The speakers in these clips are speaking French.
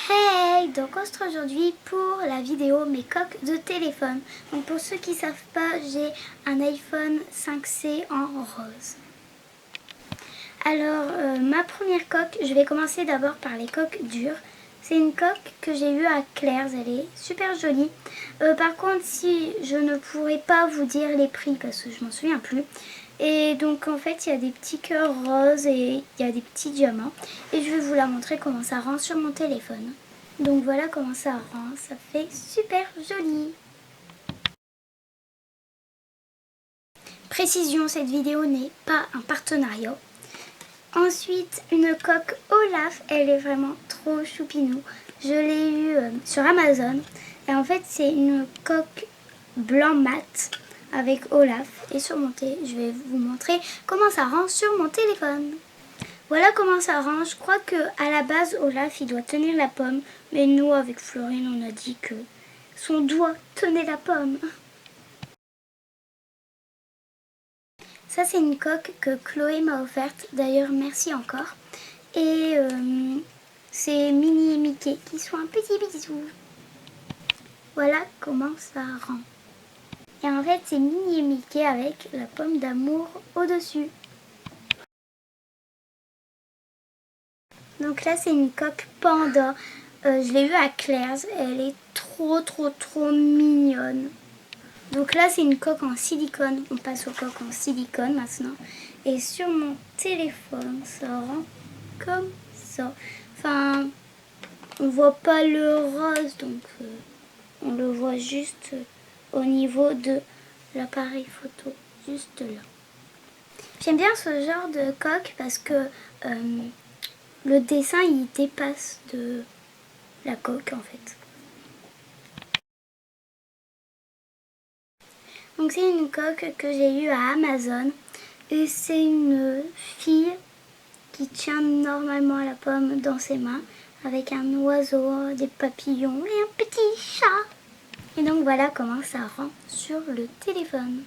Hey! Donc on se retrouve aujourd'hui pour la vidéo mes coques de téléphone. Donc pour ceux qui ne savent pas, j'ai un iPhone 5C en rose. Alors ma première coque, je vais commencer d'abord par les coques dures. C'est une coque que j'ai eue à Claire's, elle est super jolie. Par contre, si je ne pourrais pas vous dire les prix parce que je m'en souviens plus. Et donc en fait il y a des petits cœurs roses et il y a des petits diamants. Et je vais vous la montrer comment ça rend sur mon téléphone. Donc voilà comment ça rend, ça fait super joli. Précision, cette vidéo n'est pas un partenariat. Ensuite, une coque Olaf, elle est vraiment trop choupinou. Je l'ai eue sur Amazon. Et en fait, c'est une coque blanc mat avec Olaf. Et je vais vous montrer comment ça rend sur mon téléphone. Voilà comment ça rend. Je crois que à la base, Olaf, il doit tenir la pomme. Mais nous, avec Florine, on a dit que son doigt tenait la pomme. Ça, c'est une coque que Chloé m'a offerte. D'ailleurs, merci encore. Et c'est Minnie et Mickey qui sont un petit bisou. Voilà comment ça rend. Et en fait, c'est Minnie et Mickey avec la pomme d'amour au-dessus. Donc là, c'est une coque panda. Je l'ai vue à Claire's. Elle est trop mignonne. Donc là, c'est une coque en silicone. On passe aux coques en silicone maintenant. Et sur mon téléphone, ça rend comme ça. Enfin, on voit pas le rose, donc on le voit juste au niveau de l'appareil photo, juste là. J'aime bien ce genre de coque parce que le dessin, il dépasse de la coque en fait. Donc c'est une coque que j'ai eue à Amazon et c'est une fille qui tient normalement la pomme dans ses mains avec un oiseau, des papillons et un petit chat. Et donc voilà comment ça rend sur le téléphone.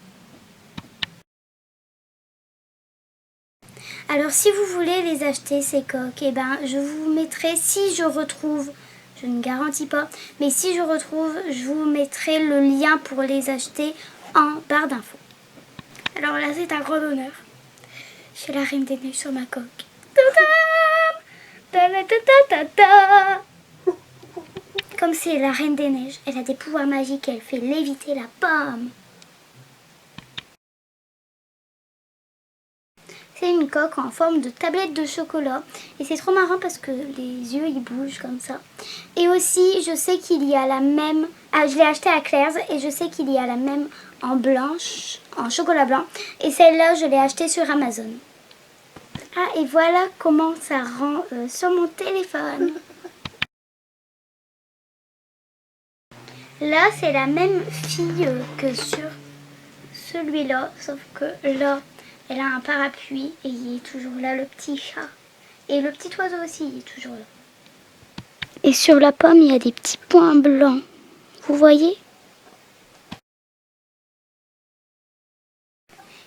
Alors si vous voulez les acheter ces coques, eh ben, je vous mettrai, si je retrouve, je ne garantis pas, mais si je retrouve, je vous mettrai le lien pour les acheter en barre d'infos. Alors là, c'est un grand honneur. J'ai la Reine des Neiges sur ma coque. Comme c'est la Reine des Neiges, elle a des pouvoirs magiques, elle fait léviter la pomme. C'est une coque en forme de tablette de chocolat. Et c'est trop marrant parce que les yeux ils bougent comme ça. Et aussi je sais qu'il y a la même... Ah, je l'ai acheté à Claire's et je sais qu'il y a la même en blanche, en chocolat blanc. Et celle-là je l'ai achetée sur Amazon. Ah, et voilà comment ça rend sur mon téléphone. Là c'est la même fille que sur celui-là. Sauf que là... elle a un parapluie et il est toujours là, le petit chat. Et le petit oiseau aussi, il est toujours là. Et sur la pomme, il y a des petits points blancs. Vous voyez?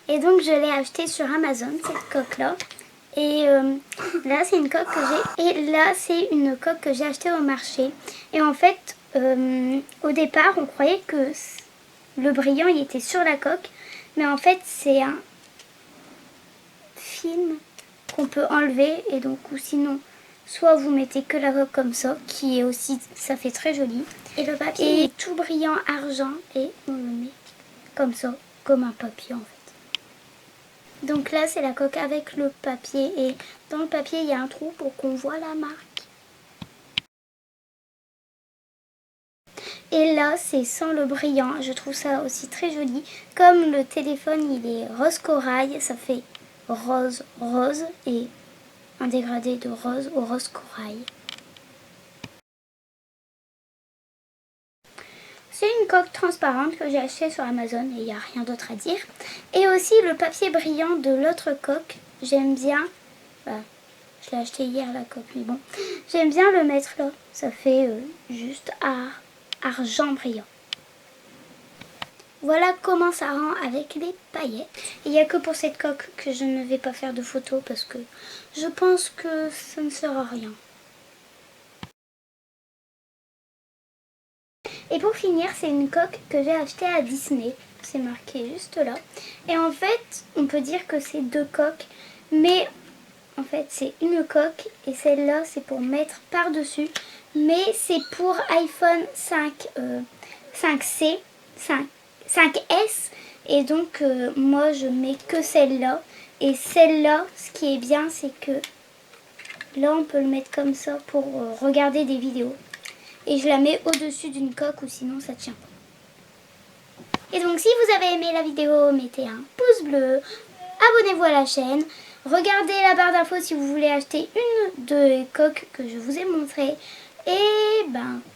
Et donc, je l'ai acheté sur Amazon, cette coque-là. Et là, c'est une coque que j'ai. Et là, c'est une coque que j'ai achetée au marché. Et en fait, au départ, on croyait que le brillant, il était sur la coque. Mais en fait, c'est un film qu'on peut enlever et donc ou sinon soit vous mettez que la coque comme ça qui est aussi, ça fait très joli, et le papier est tout brillant argent et on le met comme ça, comme un papier en fait. Donc là c'est la coque avec le papier et dans le papier il y a un trou pour qu'on voit la marque. Et là c'est sans le brillant, je trouve ça aussi très joli. Comme le téléphone il est rose corail, ça fait rose rose et un dégradé de rose au rose corail. C'est une coque transparente que j'ai achetée sur Amazon et il n'y a rien d'autre à dire. Et aussi le papier brillant de l'autre coque, j'aime bien. Je l'ai acheté hier la coque, mais bon. J'aime bien le mettre là, ça fait juste argent brillant. Voilà comment ça rend avec les paillettes. Il n'y a que pour cette coque que je ne vais pas faire de photos parce que je pense que ça ne sert à rien. Et pour finir, c'est une coque que j'ai achetée à Disney. C'est marqué juste là. Et en fait, on peut dire que c'est 2 coques. Mais en fait, c'est une coque. Et celle-là, c'est pour mettre par-dessus. Mais c'est pour iPhone 5C, 5S. Et donc, moi, je mets que celle-là. Et celle-là, ce qui est bien, c'est que là, on peut le mettre comme ça pour regarder des vidéos. Et je la mets au-dessus d'une coque ou sinon ça tient pas. Et donc si vous avez aimé la vidéo, mettez un pouce bleu, abonnez-vous à la chaîne, regardez la barre d'infos si vous voulez acheter une des coques que je vous ai montrées et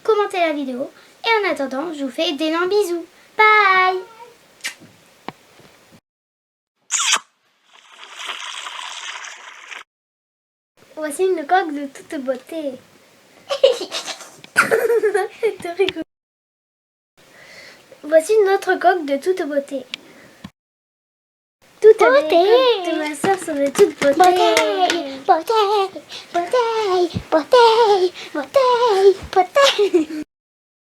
commentez la vidéo. Et en attendant, je vous fais d'énormes bisous. Bye. Voici une coque de toute beauté. Voici une autre coque de toute beauté. Toutes les coques de ma soeur sont de toute beauté. Beauté, beauté, beauté, beauté, beauté, beauté.